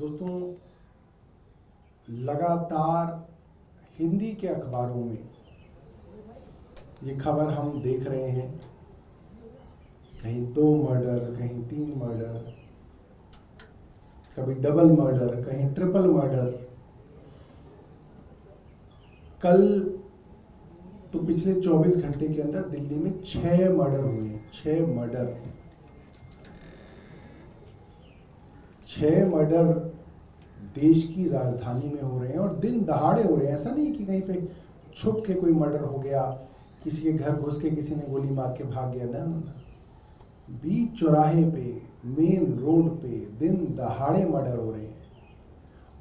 दोस्तों, लगातार हिंदी के अखबारों में ये खबर हम देख रहे हैं, कहीं 2 मर्डर, कहीं 3 मर्डर, कभी डबल मर्डर, कहीं ट्रिपल मर्डर। कल तो पिछले 24 घंटे के अंदर दिल्ली में 6 मर्डर हुए हैं। 6 मर्डर 6 मर्डर देश की राजधानी में हो रहे हैं और दिन दहाड़े हो रहे हैं। ऐसा नहीं कि कहीं पे छुप के कोई मर्डर हो गया, किसी के घर घुस के किसी ने गोली मार के भाग गया। ना, बीच चौराहे पे, मेन रोड पे दिन दहाड़े मर्डर हो रहे हैं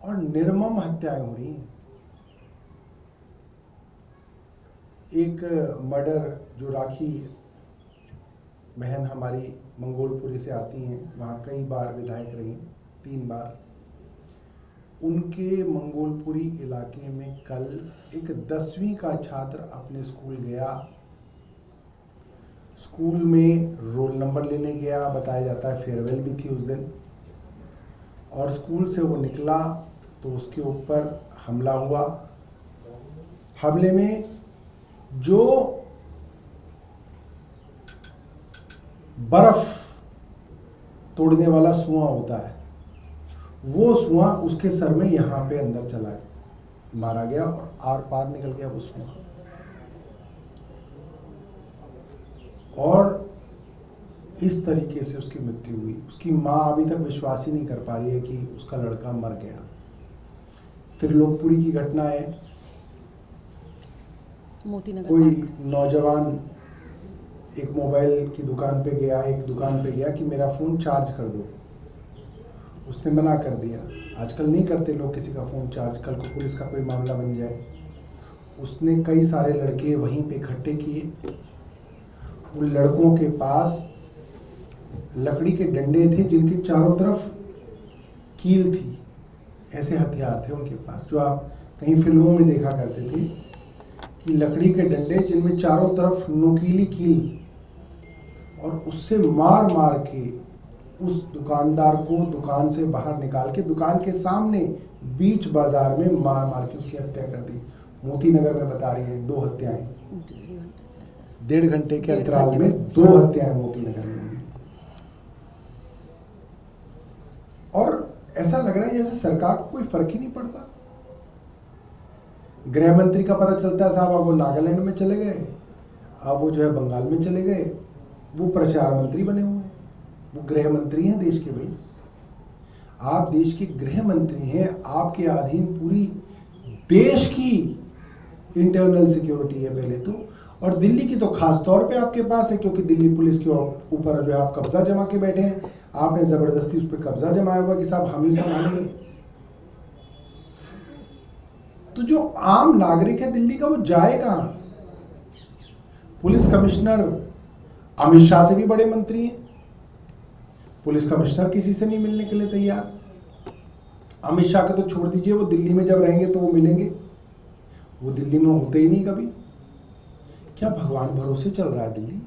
और निर्मम हत्याएं हो रही हैं। एक मर्डर जो राखी बहन हमारी मंगोलपुरी से आती हैं, वहाँ कई बार विधायक रही, 3 बार। उनके मंगोलपुरी इलाके में कल एक 10वीं का छात्र अपने स्कूल गया। स्कूल में रोल नंबर लेने गया, बताया जाता है फेयरवेल भी थी उस दिन, और स्कूल से वो निकला तो उसके ऊपर हमला हुआ। हमले में जो बर्फ तोड़ने वाला सुआं होता है, वो सुआं उसके सर में यहाँ पे अंदर चला गया, मारा गया और आर पार निकल गया वो सुआं। और इस तरीके से उसकी मृत्यु हुई। उसकी माँ अभी तक विश्वास ही नहीं कर पा रही है कि उसका लड़का मर गया। त्रिलोकपुरी की घटना है। कोई नौजवान एक मोबाइल की दुकान पे गया, कि मेरा फ़ोन चार्ज कर दो। उसने मना कर दिया। आजकल नहीं करते लोग किसी का फ़ोन चार्ज, कल को पुलिस का कोई मामला बन जाए। उसने कई सारे लड़के वहीं पे इकट्ठे किए। उन लड़कों के पास लकड़ी के डंडे थे जिनके चारों तरफ कील थी। ऐसे हथियार थे उनके पास, जो आप कहीं फिल्मों में देखा करते थे कि लकड़ी के डंडे जिनमें चारों तरफ नुकीली कील, और उससे मार मार के उस दुकानदार को दुकान से बाहर निकाल के दुकान के सामने बीच बाजार में मार मार के उसकी हत्या कर दी। मोती नगर में बता रही है 2 हत्याएं, 1.5 घंटे के अंतराल में 2 हत्याएं मोती नगर में हुई। और ऐसा लग रहा है जैसे सरकार को कोई फर्क ही नहीं पड़ता। गृह मंत्री का पता चलता है साहब अब वो नागालैंड में चले गए, अब वो जो है बंगाल में चले गए, वो प्रचार मंत्री बने हुए हैं। वो गृह मंत्री हैं देश के। भाई, आप देश के गृह मंत्री हैं, आपके अधीन पूरी देश की इंटरनल सिक्योरिटी है पहले तो, और दिल्ली की तो खास तौर पे आपके पास है, क्योंकि दिल्ली पुलिस के ऊपर जो है आप कब्जा जमा के बैठे हैं। आपने जबरदस्ती उस पर कब्जा जमाया हुआ कि साहब हम ही संभालेंगे। तो जो आम नागरिक है दिल्ली का, वो जाए कहां? पुलिस कमिश्नर अमित शाह से भी बड़े मंत्री हैं, पुलिस कमिश्नर किसी से नहीं मिलने के लिए तैयार। अमित शाह को तो छोड़ दीजिए, वो दिल्ली में जब रहेंगे तो वो मिलेंगे, वो दिल्ली में होते ही नहीं कभी। क्या भगवान भरोसे चल रहा है दिल्ली?